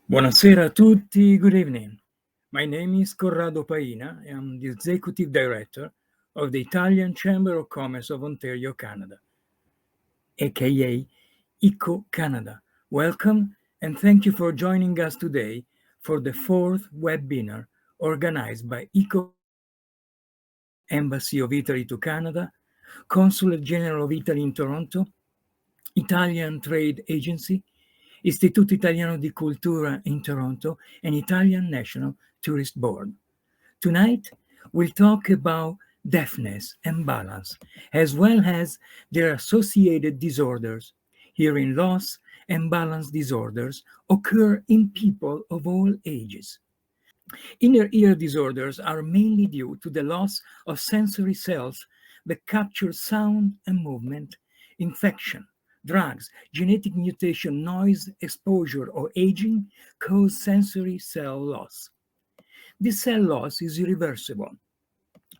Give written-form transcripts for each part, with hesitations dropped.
Buonasera a tutti, good evening. My name is Corrado Paina. I'm the Executive Director of the Italian Chamber of Commerce of Ontario, Canada, aka ECO Canada. Welcome and thank you for joining us today for the fourth webinar organized by ECO Embassy of Italy to Canada, Consulate General of Italy in Toronto, Italian Trade Agency, Istituto Italiano di Cultura in Toronto, and Italian National Tourist Board. Tonight, we'll talk about deafness and balance, as well as their associated disorders. Hearing loss and balance disorders occur in people of all ages. Inner ear disorders are mainly due to the loss of sensory cells that capture sound and movement, infection, drugs, genetic mutation, noise, exposure, or aging cause sensory cell loss. This cell loss is irreversible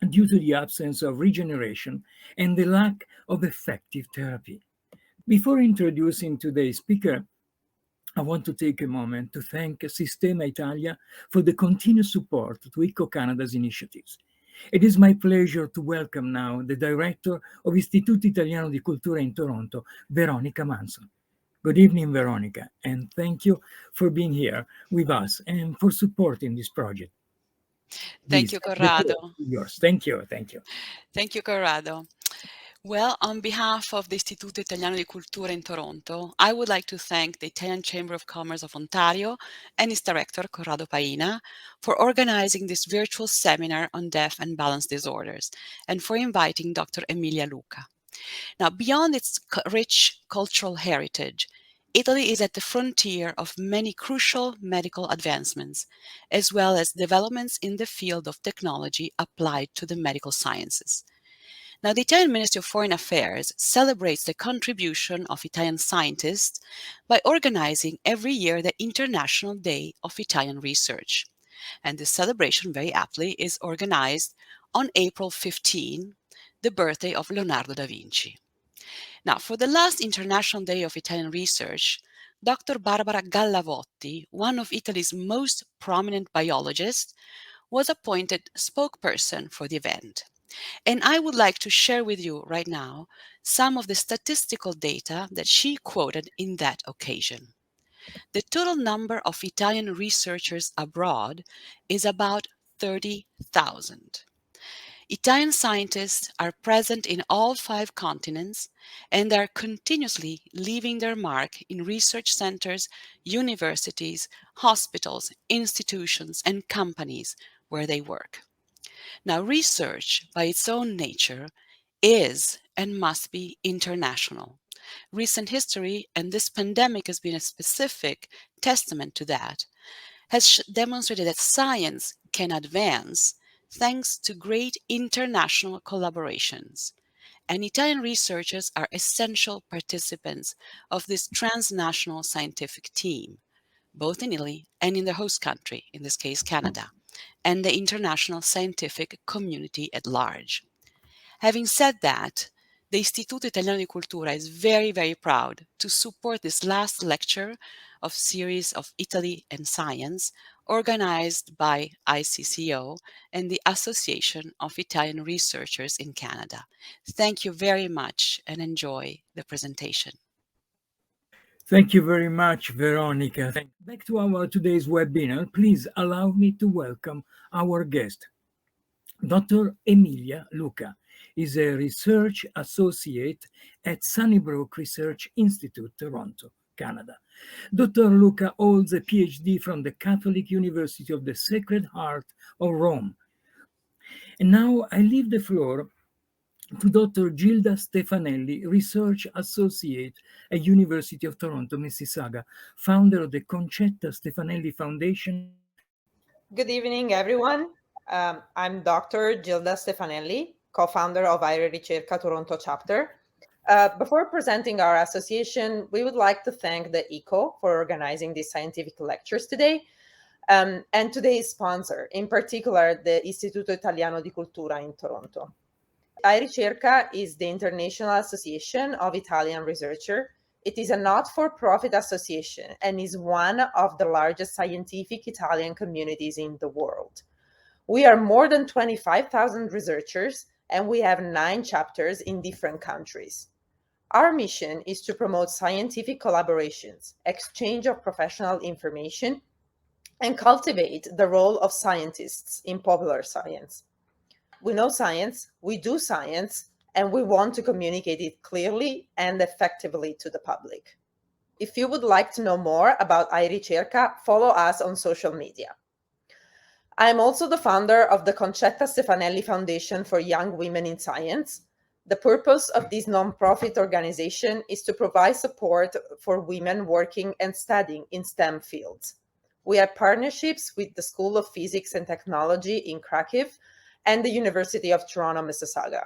due to the absence of regeneration and the lack of effective therapy. Before introducing today's speaker, I want to take a moment to thank Sistema Italia for the continued support to ECO Canada's initiatives. It is my pleasure to welcome now the director of Istituto Italiano di Cultura in Toronto, Veronica Manson. Good evening, Veronica, and thank you for being here with us and for supporting this project. Thank Please, you, the floor Corrado. is yours. Thank you. Thank you. Thank you, Corrado. Well, on behalf of the Istituto Italiano di Cultura in Toronto, I would like to thank the Italian Chamber of Commerce of Ontario and its director, Corrado Paina, for organizing this virtual seminar on deaf and balance disorders, and for inviting Dr. Emilia Luca. Now, beyond its rich cultural heritage, Italy is at the frontier of many crucial medical advancements, as well as developments in the field of technology applied to the medical sciences. Now, the Italian Ministry of Foreign Affairs celebrates the contribution of Italian scientists by organizing every year the International Day of Italian Research. And this celebration, very aptly, is organized on April 15, the birthday of Leonardo da Vinci. Now, for the last International Day of Italian Research, Dr. Barbara Gallavotti, one of Italy's most prominent biologists, was appointed spokesperson for the event. And I would like to share with you right now some of the statistical data that she quoted in that occasion. The total number of Italian researchers abroad is about 30,000. Italian scientists are present in all 5 continents and are continuously leaving their mark in research centers, universities, hospitals, institutions, and companies where they work. Now, research, by its own nature, is and must be international. Recent history, and this pandemic has been a specific testament to that, has demonstrated that science can advance thanks to great international collaborations. And Italian researchers are essential participants of this transnational scientific team, both in Italy and in the host country, in this case Canada, and the international scientific community at large. Having said that, the Istituto Italiano di Cultura is very, very proud to support this last lecture of series of Italy and Science organized by ICCO and the Association of Italian Researchers in Canada. Thank you very much and enjoy the presentation. Thank you very much, Veronica. Back to our today's webinar, please allow me to welcome our guest. Dr. Emilia Luca is a research associate at Sunnybrook Research Institute, Toronto, Canada. Dr. Luca holds a PhD from the Catholic University of the Sacred Heart of Rome. And now I leave the floor to Dr. Gilda Stefanelli, Research Associate at University of Toronto, Mississauga, founder of the Concetta Stefanelli Foundation. Good evening, everyone. I'm Dr. Gilda Stefanelli, co-founder of Aire Ricerca Toronto chapter. Before presenting our association, we would like to thank the ECO for organizing these scientific lectures today, and today's sponsor, in particular, the Istituto Italiano di Cultura in Toronto. Aire Ricerca is the International Association of Italian Researchers It is a not-for-profit association and is one of the largest scientific Italian communities in the world. We are more than 25,000 researchers, and we have 9 chapters in different countries. Our mission is to promote scientific collaborations, exchange of professional information, and cultivate the role of scientists in popular science. We know science, we do science, and we want to communicate it clearly and effectively to the public. If you would like to know more about iRicerca, follow us on social media. I am also the founder of the Concetta Stefanelli Foundation for Young Women in Science. The purpose of this nonprofit organization is to provide support for women working and studying in STEM fields. We have partnerships with the School of Physics and Technology in Krakow and the University of Toronto, Mississauga.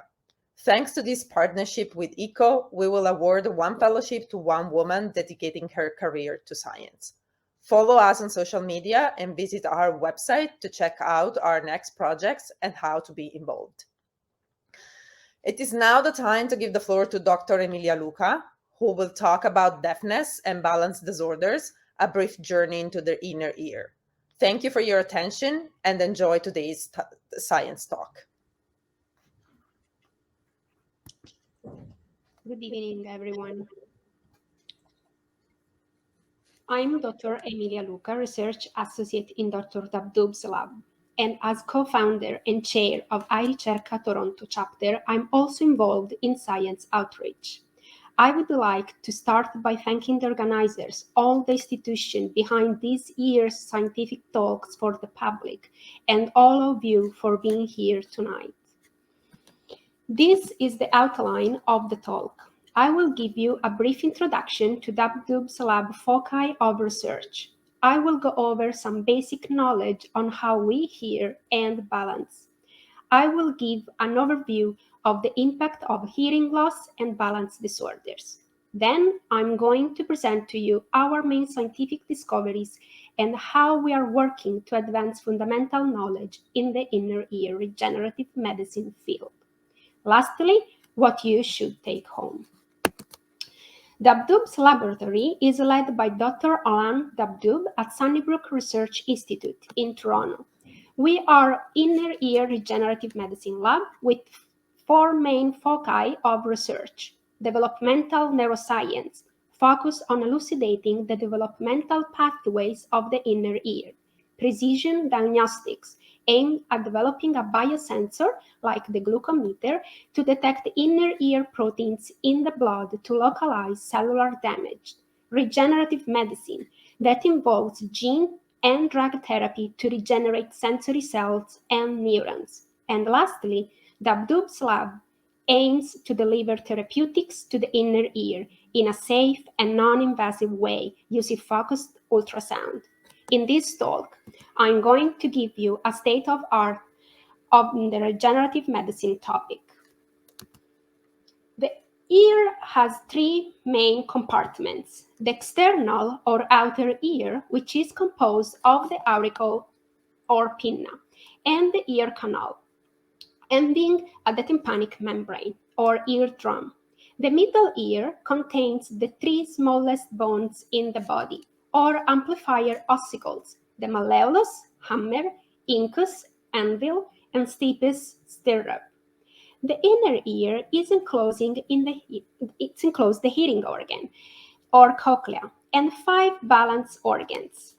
Thanks to this partnership with ECO, we will award 1 fellowship to 1 woman dedicating her career to science. Follow us on social media and visit our website to check out our next projects and how to be involved. It is now the time to give the floor to Dr. Emilia Luca, who will talk about deafness and balance disorders, a brief journey into the inner ear. Thank you for your attention and enjoy today's science talk. Good evening, everyone. I'm Dr. Emilia Luca, Research Associate in Dr. Dabdoub's lab. And as co-founder and chair of iRicerca Toronto chapter, I'm also involved in science outreach. I would like to start by thanking the organizers, all the institutions behind this year's scientific talks for the public, and all of you for being here tonight. This is the outline of the talk. I will give you a brief introduction to Dabdoub's lab foci of research. I will go over some basic knowledge on how we hear and balance. I will give an overview of the impact of hearing loss and balance disorders. Then I'm going to present to you our main scientific discoveries and how we are working to advance fundamental knowledge in the inner ear regenerative medicine field. Lastly, what you should take home. Dabdoub's laboratory is led by Dr. Alain Dabdoub at Sunnybrook Research Institute in Toronto. We are inner ear regenerative medicine lab with 4 main foci of research: developmental neuroscience, focused on elucidating the developmental pathways of the inner ear; precision diagnostics, aimed at developing a biosensor like the glucometer to detect inner ear proteins in the blood to localize cellular damage; regenerative medicine that involves gene and drug therapy to regenerate sensory cells and neurons; and lastly, Dabdoub's lab aims to deliver therapeutics to the inner ear in a safe and non-invasive way using focused ultrasound. In this talk, I'm going to give you a state of art of the regenerative medicine topic. The ear has 3 main compartments: the external or outer ear, which is composed of the auricle or pinna, and the ear canal, ending at the tympanic membrane or eardrum. The middle ear contains the 3 smallest bones in the body, or amplifier ossicles: the malleolus, hammer, incus, anvil, and stapes, stirrup. The inner ear is enclosed the hearing organ, or cochlea, and 5 balance organs.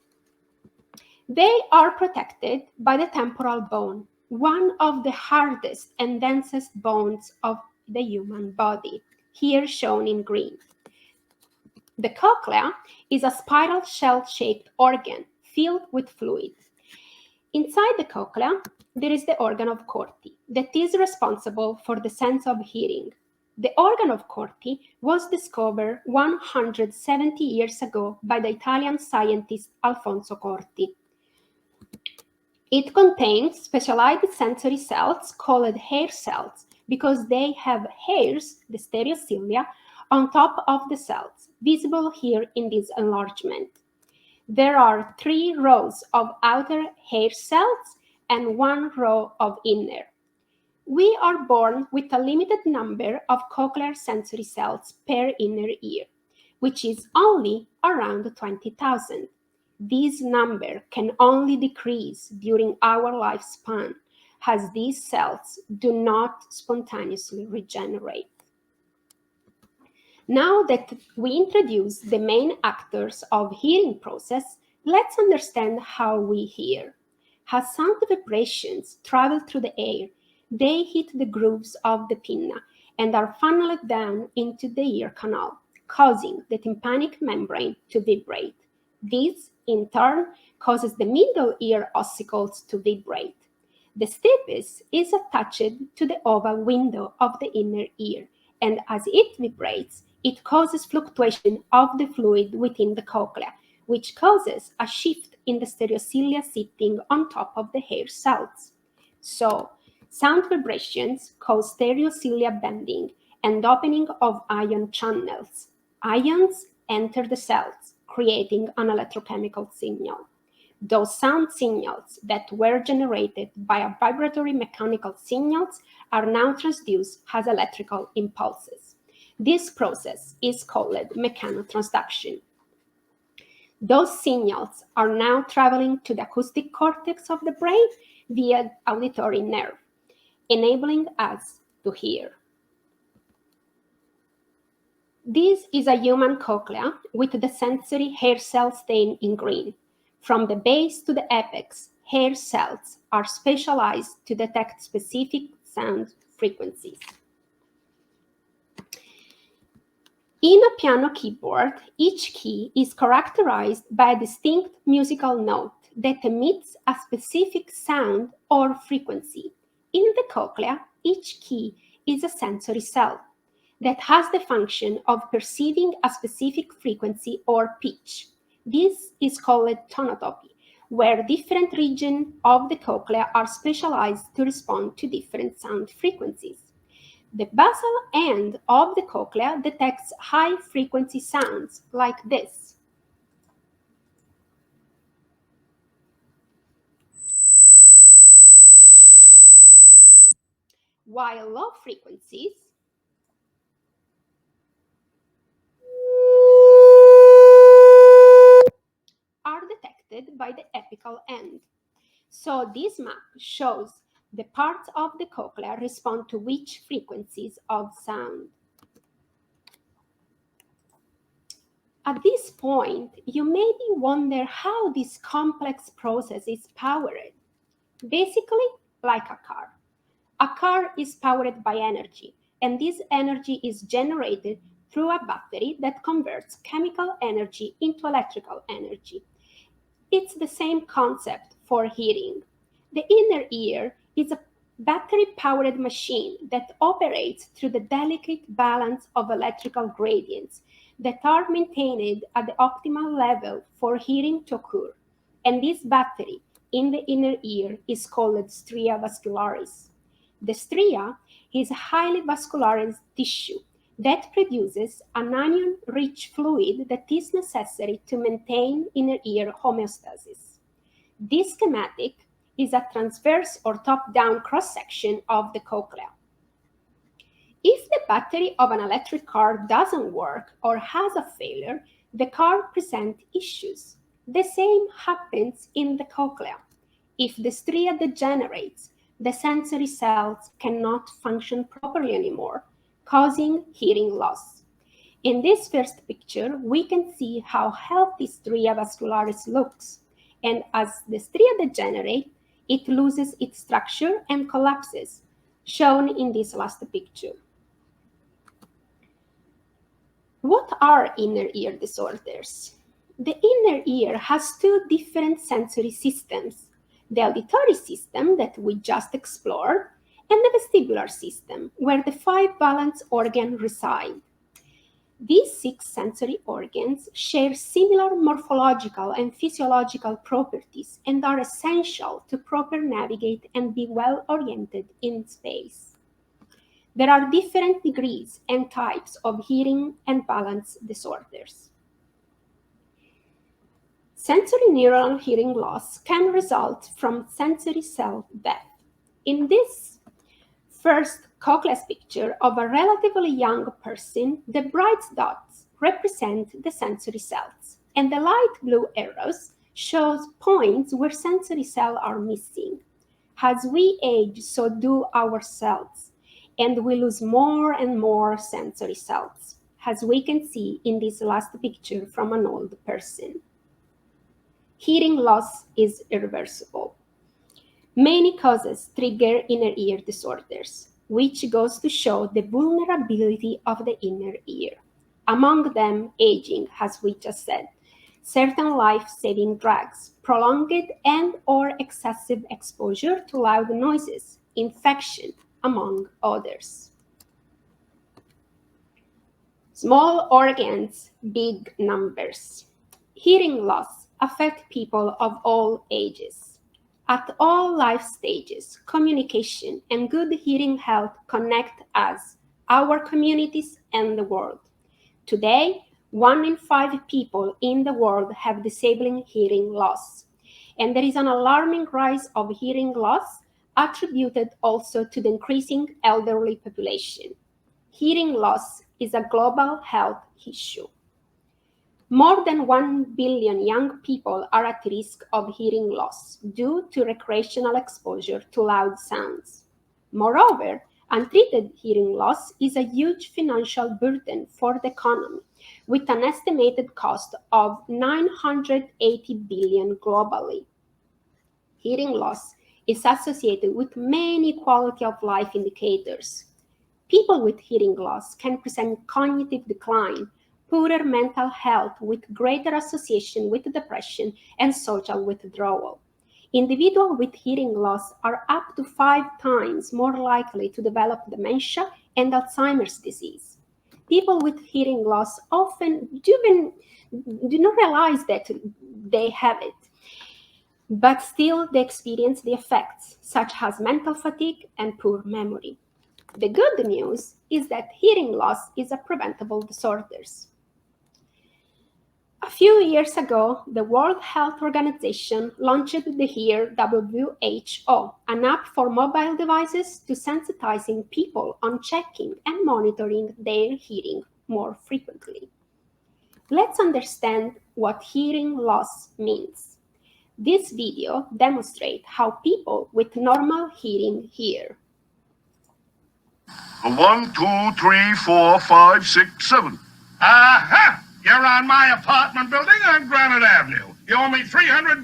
They are protected by the temporal bone, one of the hardest and densest bones of the human body, here shown in green. The cochlea is a spiral shell-shaped organ filled with fluid. Inside the cochlea, there is the organ of Corti that is responsible for the sense of hearing. The organ of Corti was discovered 170 years ago by the Italian scientist Alfonso Corti. It contains specialized sensory cells called hair cells because they have hairs, the stereocilia, on top of the cells, visible here in this enlargement. There are 3 rows of outer hair cells and 1 row of inner. We are born with a limited number of cochlear sensory cells per inner ear, which is only around 20,000. This number can only decrease during our lifespan, as these cells do not spontaneously regenerate. Now that we introduce the main actors of hearing process, let's understand how we hear. As sound vibrations travel through the air, they hit the grooves of the pinna and are funneled down into the ear canal, causing the tympanic membrane to vibrate. This, in turn, causes the middle ear ossicles to vibrate. The stapes is attached to the oval window of the inner ear, and as it vibrates, it causes fluctuation of the fluid within the cochlea, which causes a shift in the stereocilia sitting on top of the hair cells. So, sound vibrations cause stereocilia bending and opening of ion channels. Ions enter the cells, creating an electrochemical signal. Those sound signals that were generated by a vibratory mechanical signals are now transduced as electrical impulses. This process is called mechanotransduction. Those signals are now traveling to the acoustic cortex of the brain via auditory nerve, enabling us to hear. This is a human cochlea with the sensory hair cells stained in green. From the base to the apex, hair cells are specialized to detect specific sound frequencies. In a piano keyboard, each key is characterized by a distinct musical note that emits a specific sound or frequency. In the cochlea, each key is a sensory cell that has the function of perceiving a specific frequency or pitch. This is called tonotopy, where different regions of the cochlea are specialized to respond to different sound frequencies. The basal end of the cochlea detects high-frequency sounds like this. While low frequencies are detected by the apical end. So this map shows the parts of the cochlea respond to which frequencies of sound. At this point, you maybe wonder how this complex process is powered. Basically, like a car. A car is powered by energy, and this energy is generated through a battery that converts chemical energy into electrical energy. It's the same concept for hearing. The inner ear is a battery-powered machine that operates through the delicate balance of electrical gradients that are maintained at the optimal level for hearing to occur. And this battery in the inner ear is called stria vascularis. The stria is a highly vascularized tissue that produces an anion-rich fluid that is necessary to maintain inner ear homeostasis. This schematic is a transverse or top-down cross-section of the cochlea. If the battery of an electric car doesn't work or has a failure, the car presents issues. The same happens in the cochlea. If the stria degenerates, the sensory cells cannot function properly anymore, causing hearing loss. In this first picture, we can see how healthy stria vascularis looks, and as the stria degenerate, it loses its structure and collapses, shown in this last picture. What are inner ear disorders? The inner ear has two different sensory systems: the auditory system that we just explored, and the vestibular system, where the 5 balance organs reside. These 6 sensory organs share similar morphological and physiological properties and are essential to properly navigate and be well oriented in space. There are different degrees and types of hearing and balance disorders. Sensory neural hearing loss can result from sensory cell death. In this first cochlea picture of a relatively young person, the bright dots represent the sensory cells, and the light blue arrows shows points where sensory cells are missing. As we age, so do our cells, and we lose more and more sensory cells, as we can see in this last picture from an old person. Hearing loss is irreversible. Many causes trigger inner ear disorders, which goes to show the vulnerability of the inner ear. Among them, aging, as we just said, certain life-saving drugs, prolonged and or excessive exposure to loud noises, infection, among others. Small organs, big numbers. Hearing loss affects people of all ages. At all life stages, communication and good hearing health connect us, our communities, and the world. Today, 1 in 5 people in the world have disabling hearing loss, and there is an alarming rise of hearing loss attributed also to the increasing elderly population. Hearing loss is a global health issue. More than 1 billion young people are at risk of hearing loss due to recreational exposure to loud sounds. Moreover, untreated hearing loss is a huge financial burden for the economy, with an estimated cost of $980 billion globally. Hearing loss is associated with many quality of life indicators. People with hearing loss can present cognitive decline, poorer mental health with greater association with depression and social withdrawal. Individuals with hearing loss are up to 5 times more likely to develop dementia and Alzheimer's disease. People with hearing loss often do not realize that they have it, but still they experience the effects, such as mental fatigue and poor memory. The good news is that hearing loss is a preventable disorder. A few years ago, the World Health Organization launched the Hear WHO, an app for mobile devices to sensitizing people on checking and monitoring their hearing more frequently. Let's understand what hearing loss means. This video demonstrates how people with normal hearing hear. 1, 2, 3, 4, 5, 6, 7. Aha! You're on my apartment building on Granite Avenue. You owe me $300.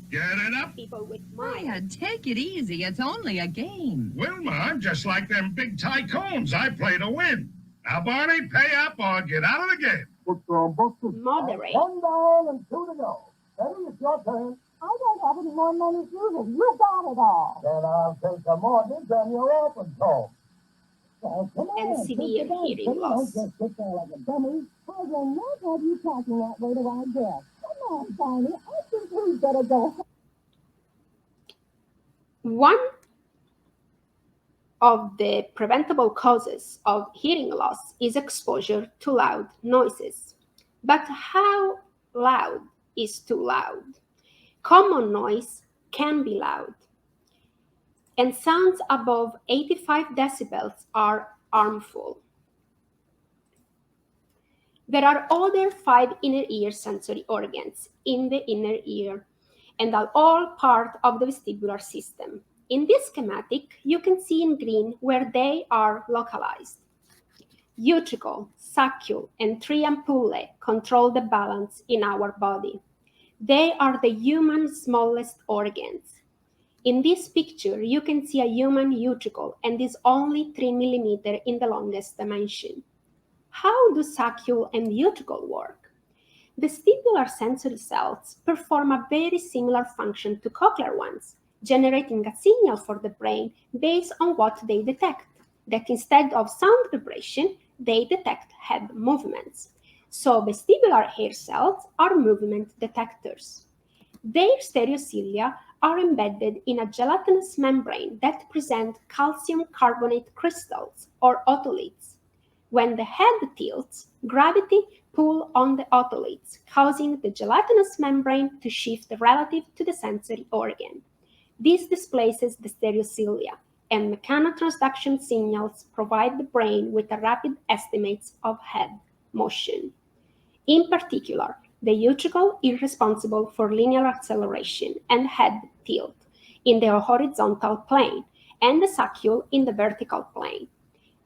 Get it up? People with mild. Maya, take it easy. It's only a game. Wilma, I'm just like them big tycoons. I play to win. Now, Barney, pay up or get out of the game. Moderate. 10 down and 2 to go. Ready? It's your turn. I don't have any more money to use. You got it all. Then I'll take a mortgage on your open home. Well, come on, And severe hearing loss. Don't just sit there like a dummy. I will not have you talking that way to our guests. Come on, Barney. I think we better go. One of the preventable causes of hearing loss is exposure to loud noises. But how loud is too loud? Common noise can be loud, and sounds above 85 decibels are harmful. There are other 5 inner ear sensory organs in the inner ear and are all part of the vestibular system. In this schematic, you can see in green where they are localized. Utricle, saccule, and 3 ampullae control the balance in our body. They are the human's smallest organs. In this picture, you can see a human utricle and is only 3 millimeters in the longest dimension. How do saccule and utricle work? Vestibular sensory cells perform a very similar function to cochlear ones, generating a signal for the brain based on what they detect, that instead of sound vibration, they detect head movements. So vestibular hair cells are movement detectors. Their stereocilia are embedded in a gelatinous membrane that present calcium carbonate crystals or otoliths. When the head tilts, gravity pulls on the otoliths, causing the gelatinous membrane to shift relative to the sensory organ. This displaces the stereocilia, and mechanotransduction signals provide the brain with a rapid estimates of head motion. In particular, the utricle is responsible for linear acceleration and head tilt in the horizontal plane, and the saccule in the vertical plane.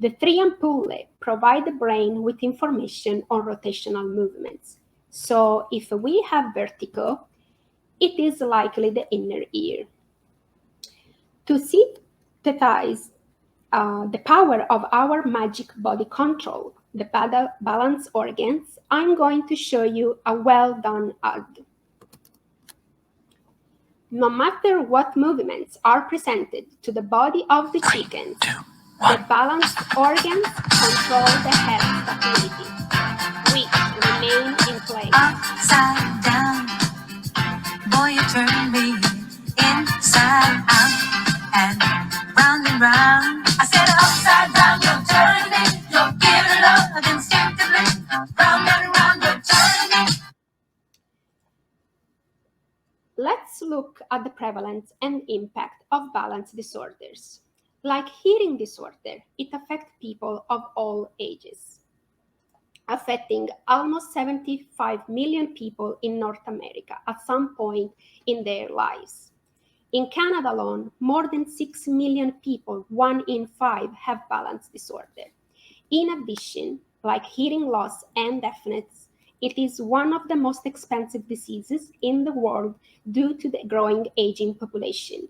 The three ampullae provide the brain with information on rotational movements. So if we have vertigo, it is likely the inner ear. To synthesize the power of our magic body control, the balance organs, I'm going to show you a well-done ad. No matter what movements are presented to the body of the chickens, the balance organs control the head stability, which remain in place. Upside down, boy, you turn me inside out and round. I said upside down, you're turning me, you're giving love instinctively. Round and round, you're turning me. Let's look at the prevalence and impact of balance disorders. Like hearing disorder, it affects people of all ages, affecting almost 75 million people in North America at some point in their lives. In Canada alone, more than 6 million people, 1 in 5, have balance disorder. In addition, like hearing loss and deafness, it is one of the most expensive diseases in the world due to the growing aging population.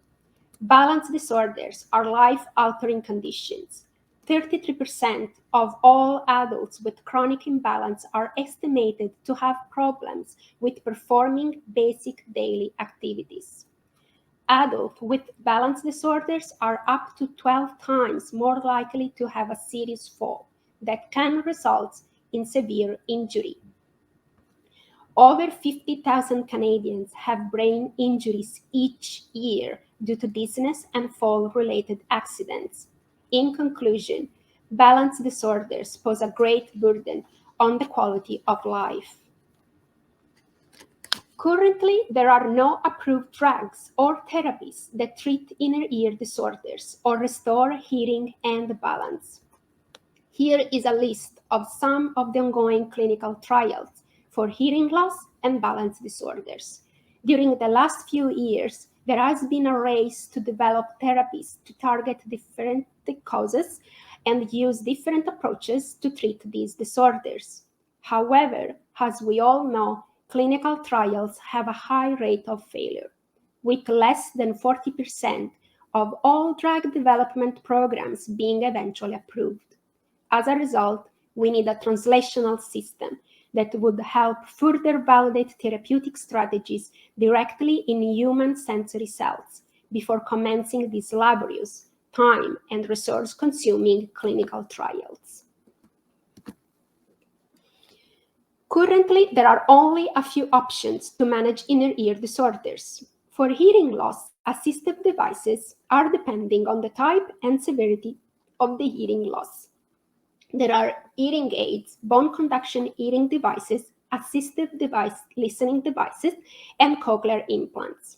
Balance disorders are life-altering conditions. 33% of all adults with chronic imbalance are estimated to have problems with performing basic daily activities. Adults with balance disorders are up to 12 times more likely to have a serious fall that can result in severe injury. Over 50,000 Canadians have brain injuries each year due to dizziness and fall-related accidents. In conclusion, balance disorders pose a great burden on the quality of life. Currently, there are no approved drugs or therapies that treat inner ear disorders or restore hearing and balance. Here is a list of some of the ongoing clinical trials for hearing loss and balance disorders. During the last few years, there has been a race to develop therapies to target different causes and use different approaches to treat these disorders. However, as we all know, clinical trials have a high rate of failure, with less than 40% of all drug development programs being eventually approved. As a result, we need a translational system that would help further validate therapeutic strategies directly in human sensory cells before commencing these laborious, time and resource-consuming clinical trials. Currently, there are only a few options to manage inner ear disorders. For hearing loss, assistive devices are depending on the type and severity of the hearing loss. There are hearing aids, bone conduction hearing devices, assistive device listening devices, and cochlear implants.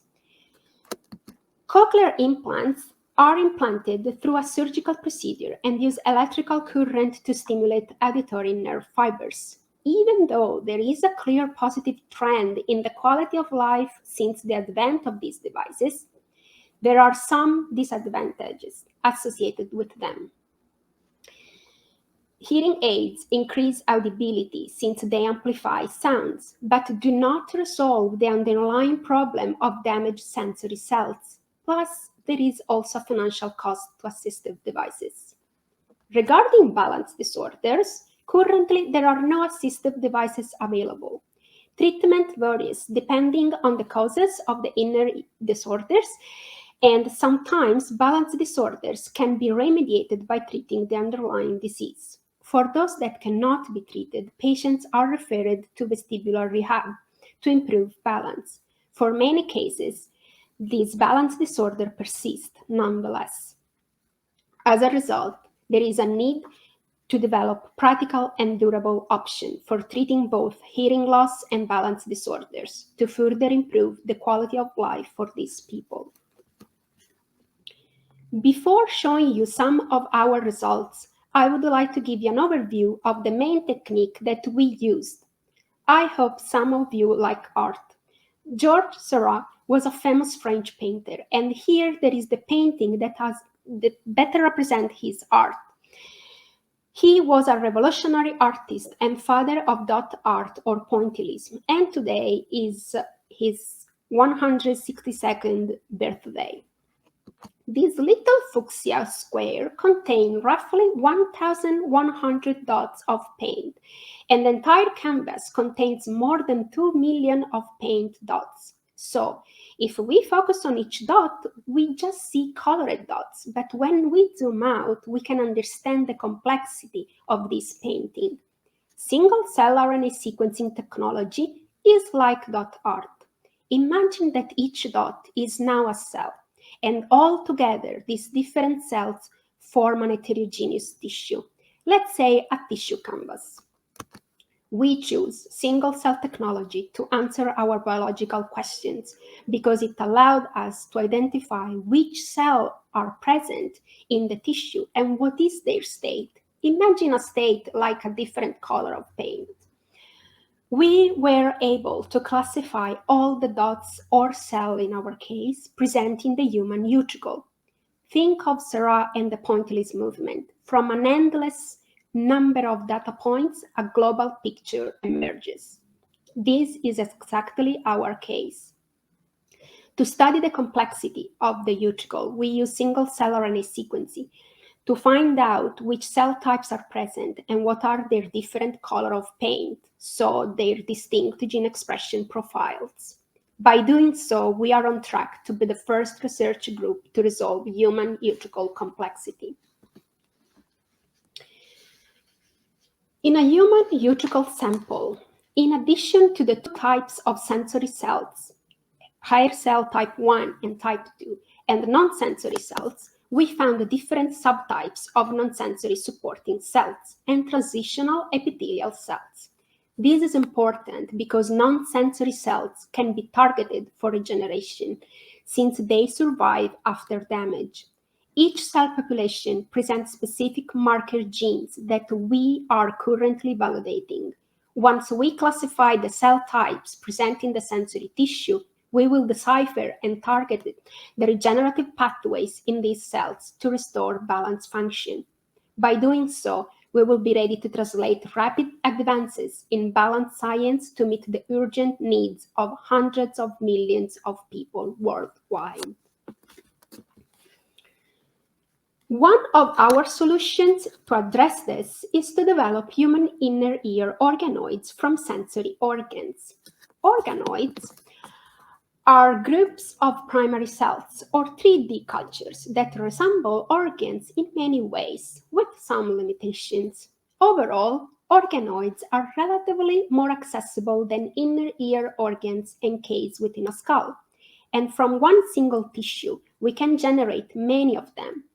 Cochlear implants are implanted through a surgical procedure and use electrical current to stimulate auditory nerve fibers. Even though there is a clear positive trend in the quality of life since the advent of these devices, there are some disadvantages associated with them. Hearing aids increase audibility since they amplify sounds, but do not resolve the underlying problem of damaged sensory cells. Plus, there is also a financial cost to assistive devices. Regarding balance disorders, currently there are no assistive devices available. Treatment varies depending on the causes of the inner disorders, and sometimes balance disorders can be remediated by treating the underlying disease. For those that cannot be treated, patients are referred to vestibular rehab to improve balance. For many cases, this balance disorder persists nonetheless. As a result, there is a need to develop practical and durable options for treating both hearing loss and balance disorders to further improve the quality of life for these people. Before showing you some of our results, I would like to give you an overview of the main technique that we used. I hope some of you like art. Georges Seurat was a famous French painter, and here there is the painting that better represents his art. He was a revolutionary artist and father of dot art or pointillism, and today is his 162nd birthday. This little fuchsia square contains roughly 1,100 dots of paint, and the entire canvas contains more than 2 million of paint dots. So, if we focus on each dot, we just see colored dots, but when we zoom out, we can understand the complexity of this painting. Single-cell RNA sequencing technology is like dot art. Imagine that each dot is now a cell, and all together these different cells form an heterogeneous tissue, let's say a tissue canvas. We choose single-cell technology to answer our biological questions because it allowed us to identify which cells are present in the tissue and what is their state. Imagine a state like a different color of paint. We were able to classify all the dots or cells in our case present in the human utricle. Think of Seurat and the pointillist movement. From an endless number of data points, a global picture emerges. This is exactly our case. To study the complexity of the utricle, we use single-cell RNA sequencing to find out which cell types are present and what are their different color of paint, so their distinct gene expression profiles. By doing so, we are on track to be the first research group to resolve human utricle complexity. In a human utricle sample, in addition to the two types of sensory cells, hair cell type 1 and type 2, and non-sensory cells, we found different subtypes of non-sensory supporting cells and transitional epithelial cells. This is important because non-sensory cells can be targeted for regeneration since they survive after damage. Each cell population presents specific marker genes that we are currently validating. Once we classify the cell types present in the sensory tissue, we will decipher and target the regenerative pathways in these cells to restore balance function. By doing so, we will be ready to translate rapid advances in balance science to meet the urgent needs of hundreds of millions of people worldwide. One of our solutions to address this is to develop human inner ear organoids from sensory organs. Organoids are groups of primary cells or 3D cultures that resemble organs in many ways, with some limitations. Overall, organoids are relatively more accessible than inner ear organs encased within a skull, and from one single tissue, we can generate many of them.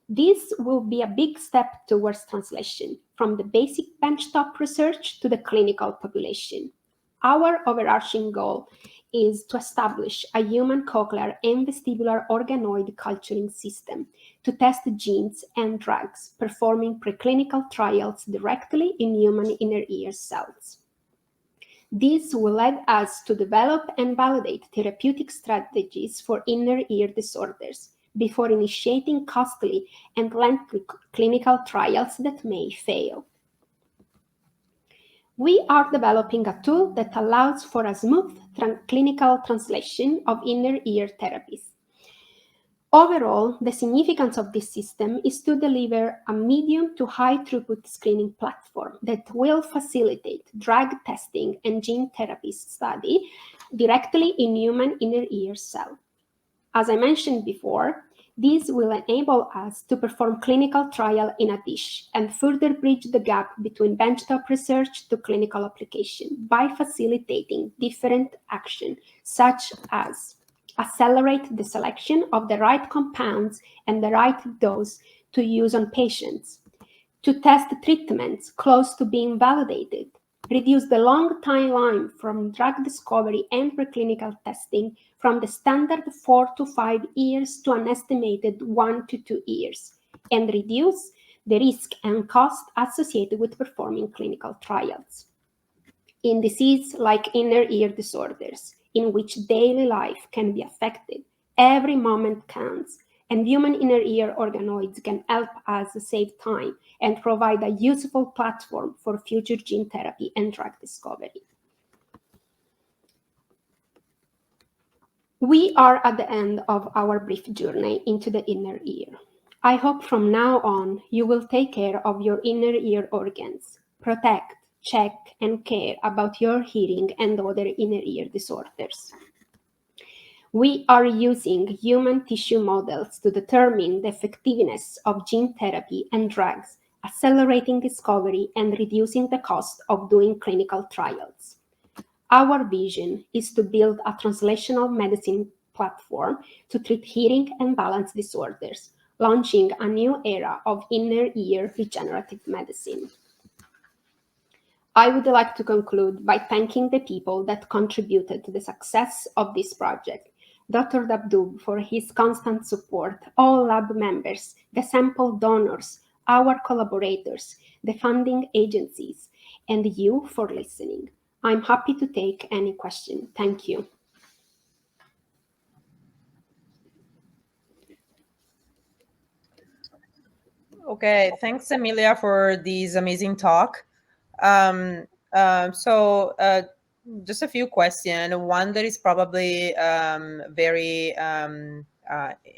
This will be a big step towards translation, from the basic benchtop research to the clinical population. Our overarching goal is to establish a human cochlear and vestibular organoid culturing system to test genes and drugs, performing preclinical trials directly in human inner ear cells. This will lead us to develop and validate therapeutic strategies for inner ear disorders before initiating costly and lengthy clinical trials that may fail. We are developing a tool that allows for a smooth clinical translation of inner ear therapies. Overall, the significance of this system is to deliver a medium to high throughput screening platform that will facilitate drug testing and gene therapy study directly in human inner ear cell. As I mentioned before, this will enable us to perform clinical trial in a dish and further bridge the gap between benchtop research to clinical application by facilitating different action, such as accelerate the selection of the right compounds and the right dose to use on patients, to test treatments close to being validated, reduce the long timeline from drug discovery and preclinical testing from the standard 4 to 5 years to an estimated 1 to 2 years, and reduce the risk and cost associated with performing clinical trials. In disease like inner ear disorders, in which daily life can be affected, every moment counts, and human inner ear organoids can help us save time and provide a useful platform for future gene therapy and drug discovery. We are at the end of our brief journey into the inner ear. I hope from now on you will take care of your inner ear organs, protect, check, and care about your hearing and other inner ear disorders. We are using human tissue models to determine the effectiveness of gene therapy and drugs, accelerating discovery and reducing the cost of doing clinical trials. Our vision is to build a translational medicine platform to treat hearing and balance disorders, launching a new era of inner ear regenerative medicine. I would like to conclude by thanking the people that contributed to the success of this project. Dr. Dabdoub for his constant support, all lab members, the sample donors, our collaborators, the funding agencies, and you for listening. I'm happy to take any question. Thank you. Okay, thanks, Emilia, for this amazing talk. Just a few questions. One that is probably very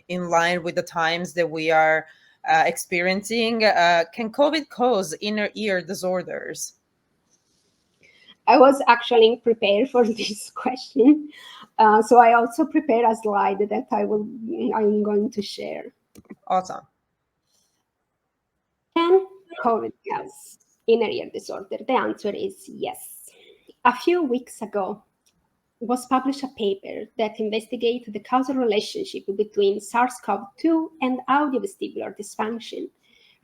in line with the times that we are experiencing. Can COVID cause inner ear disorders? I was actually prepared for this question. So I also prepared a slide that I'm going to share. Awesome. Can COVID cause inner ear disorder? The answer is yes. A few weeks ago was published a paper that investigated the causal relationship between SARS-CoV-2 and audiovestibular dysfunction.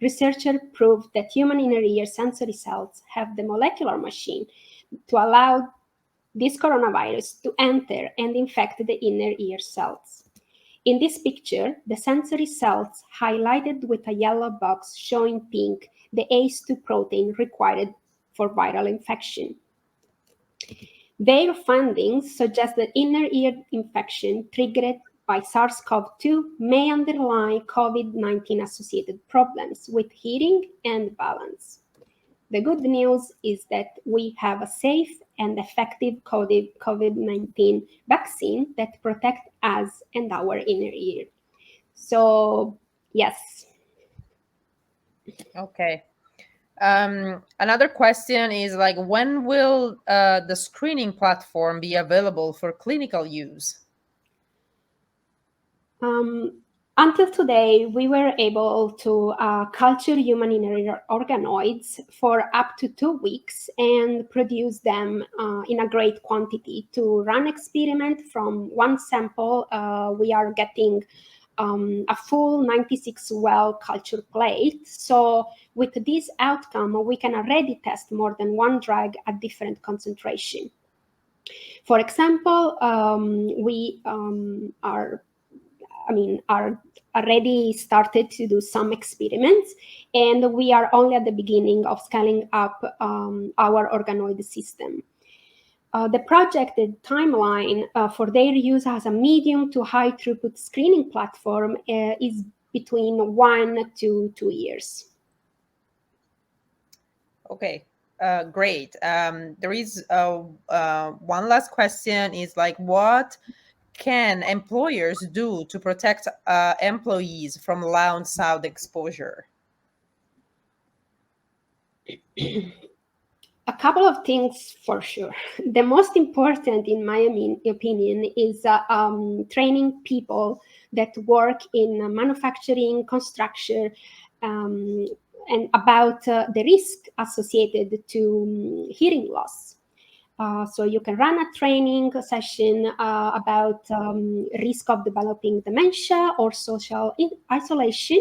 Researchers proved that human inner ear sensory cells have the molecular machine to allow this coronavirus to enter and infect the inner ear cells. In this picture, the sensory cells highlighted with a yellow box showing pink the ACE2 protein required for viral infection. Their findings suggest that inner ear infection triggered by SARS-CoV-2 may underlie COVID-19 associated problems with hearing and balance. The good news is that we have a safe and effective COVID-19 vaccine that protects us and our inner ear. So, yes. Okay. Another question is like, when will the screening platform be available for clinical use? Until today, we were able to culture human inner ear organoids for up to 2 weeks and produce them in a great quantity. To run experiment from one sample, we are getting a full 96 well culture plate. So with this outcome, we can already test more than one drug at different concentration. For example, we are already started to do some experiments, and we are only at the beginning of scaling up our organoid system. The projected timeline for their use as a medium to high throughput screening platform is between 1 to 2 years. Okay, great. There is one last question is like, what can employers do to protect employees from loud sound exposure? A couple of things for sure. The most important, in my opinion, is training people that work in manufacturing, construction, and about the risk associated to hearing loss. So you can run a training session about risk of developing dementia or social isolation,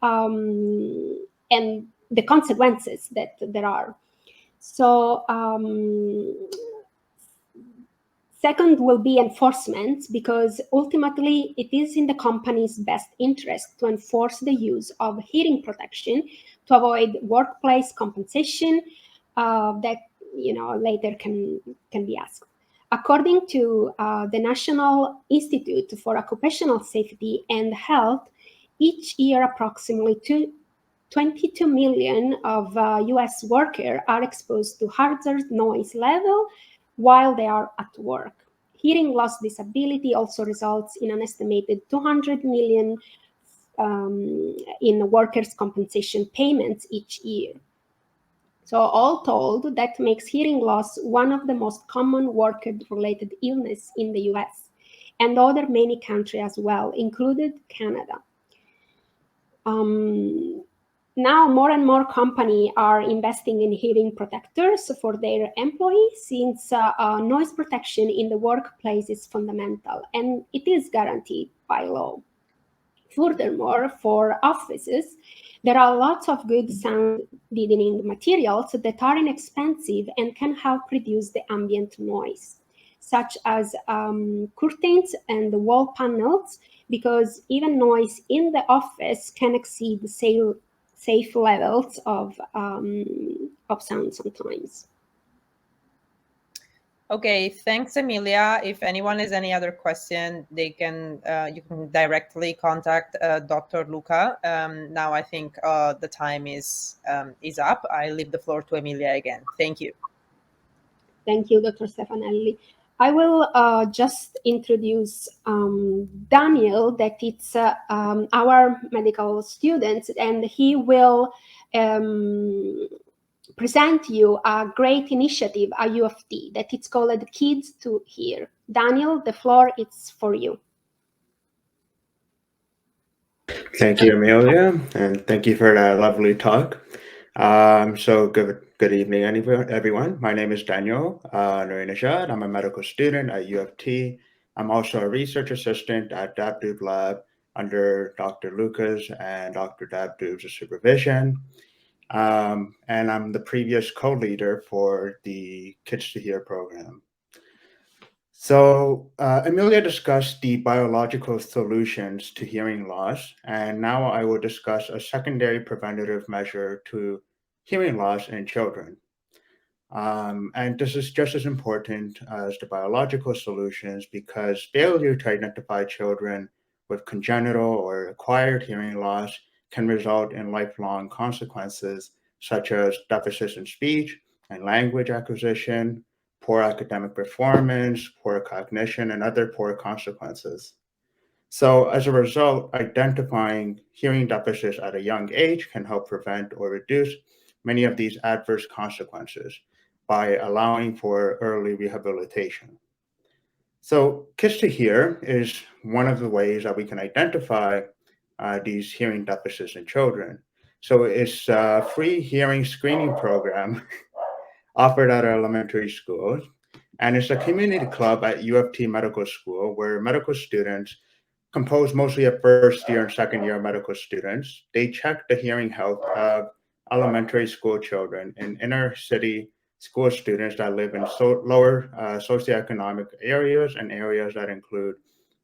and the consequences that there are. So second will be enforcement, because ultimately it is in the company's best interest to enforce the use of hearing protection to avoid workplace compensation that later can be asked. According to the National Institute for Occupational Safety and Health, each year approximately 22 million of US workers are exposed to hazardous noise level while they are at work. Hearing loss disability also results in an estimated 200 million in workers' compensation payments each year. So all told, that makes hearing loss one of the most common work-related illness in the US and other many countries as well, included Canada. Now more and more companies are investing in hearing protectors for their employees, since noise protection in the workplace is fundamental and it is guaranteed by law. Furthermore, for offices, there are lots of good sound deadening materials that are inexpensive and can help reduce the ambient noise, such as curtains and wall panels, because even noise in the office can exceed the safe levels of sound sometimes. Okay, thanks, Emilia. If anyone has any other question, they can you can directly contact Dr. Luca. Now I think the time is up. I leave the floor to Emilia again. Thank you. Thank you, Dr. Stefanelli. I will just introduce Daniel, that it's our medical student, and he will present you a great initiative at U of T that it's called Kids to Hear. Daniel, the floor is for you. Thank you, Emilia, and thank you for that lovely talk. So good evening, everyone. My name is Daniel Nurinejad. I'm a medical student at U of T. I'm also a research assistant at Dabdoob Lab under Dr. Lucas and Dr. Dabdoob's supervision. And I'm the previous co-leader for the Kids to Hear program. So Emilia discussed the biological solutions to hearing loss, and now I will discuss a secondary preventative measure to hearing loss in children. And this is just as important as the biological solutions, because failure to identify children with congenital or acquired hearing loss can result in lifelong consequences, such as deficits in speech and language acquisition, poor academic performance, poor cognition, and other poor consequences. So as a result, identifying hearing deficits at a young age can help prevent or reduce many of these adverse consequences by allowing for early rehabilitation. So Kids to Hear is one of the ways that we can identify these hearing deficits in children. So it's a free hearing screening program offered at our elementary schools. And it's a community club at U of T Medical School where medical students, composed mostly of first year and second year medical students, they check the hearing health of elementary school children and inner city school students that live in lower socioeconomic areas and areas that include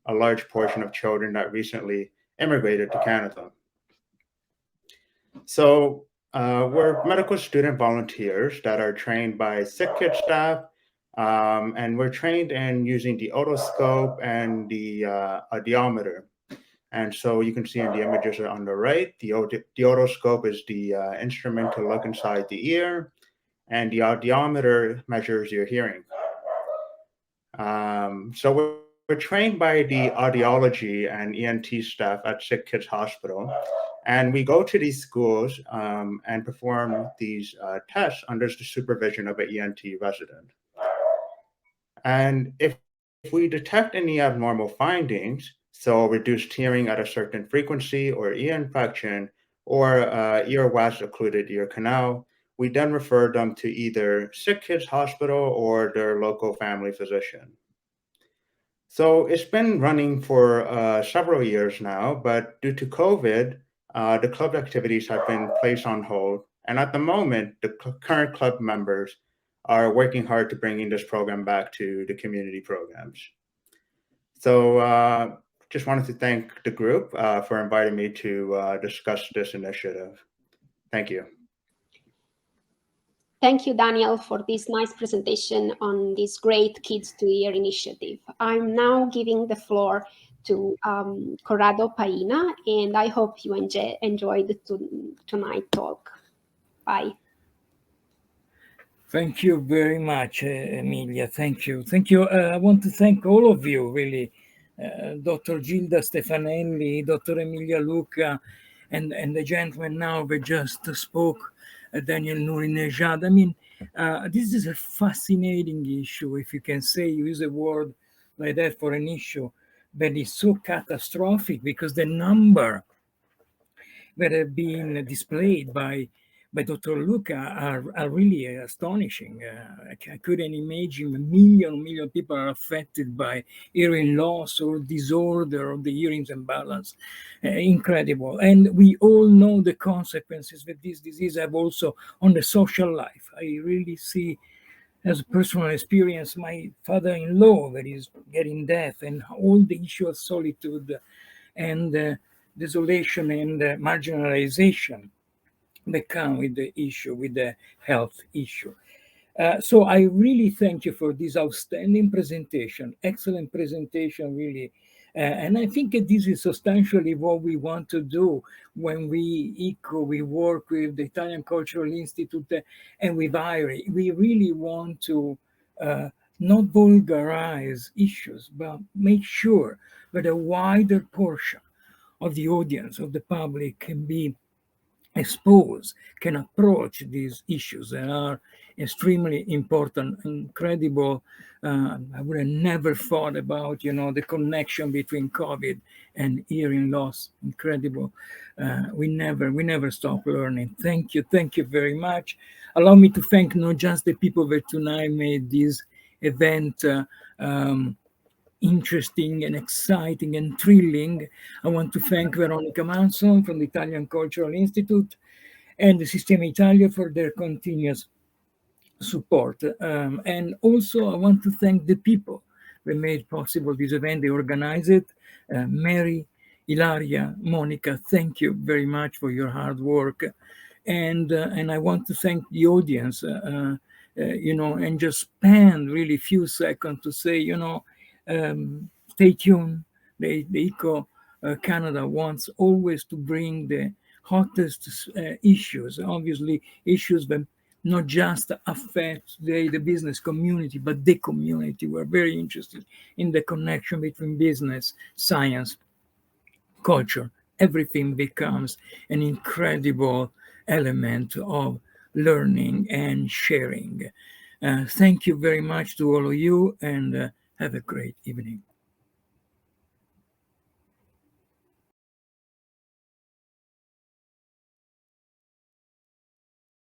a large portion of children that recently immigrated to Canada. So we're medical student volunteers that are trained by Sick Kids staff, and we're trained in using the otoscope and the audiometer. And so you can see in the images on the right, the otoscope is the instrument to look inside the ear, and the audiometer measures your hearing. So we're trained by the audiology and ENT staff at Sick Kids Hospital. And we go to these schools and perform these tests under the supervision of an ENT resident. And if we detect any abnormal findings, so reduced hearing at a certain frequency or ear infection or ear wax occluded ear canal, we then refer them to either Sick Kids Hospital or their local family physician. So it's been running for several years now, but due to COVID, the club activities have been placed on hold. And at the moment, the current club members are working hard to bringing this program back to the community programs. So just wanted to thank the group for inviting me to discuss this initiative. Thank you. Thank you, Daniel, for this nice presentation on this great Kids to Ear initiative. I'm now giving the floor to Corrado Paina, and I hope you enjoyed tonight's talk. Bye. Thank you very much, Emilia. Thank you. Thank you. I want to thank all of you, really. Dr. Gilda Stefanelli, Dr. Emilia Luca, and the gentleman now that just spoke, Daniel Nourinejad. I mean, this is a fascinating issue, if you can say, use a word like that for an issue that is so catastrophic, because the number that have been displayed by Dr. Luca are really astonishing. I couldn't imagine a million people are affected by hearing loss or disorder of the hearing imbalance. Incredible. And we all know the consequences that this disease have also on the social life. I really see, as a personal experience, my father-in-law that is getting deaf, and all the issue of solitude and desolation and marginalization that come with the issue, with the health issue. So I really thank you for this outstanding presentation, excellent presentation, really. And I think that this is substantially what we want to do when we work with the Italian Cultural Institute and with IRI. We really want to not vulgarize issues, but make sure that a wider portion of the audience, of the public, can be exposed, can approach these issues that are extremely important, incredible. I would have never thought about, the connection between COVID and hearing loss. Incredible. We never stop learning. Thank you very much. Allow me to thank not just the people that tonight made this event interesting and exciting and thrilling. I want to thank Veronica Manson from the Italian Cultural Institute and the Sistema Italia for their continuous support. And also I want to thank the people that made possible this event. They organized it. Mary, Ilaria, Monica, thank you very much for your hard work. And I want to thank the audience, and just spend really few seconds to say, stay tuned. The ICO Canada wants always to bring the hottest issues, obviously issues that not just affect the business community, but the community. We're very interested in the connection between business, science, culture. Everything becomes an incredible element of learning and sharing. Thank you very much to all of you, and have a great evening.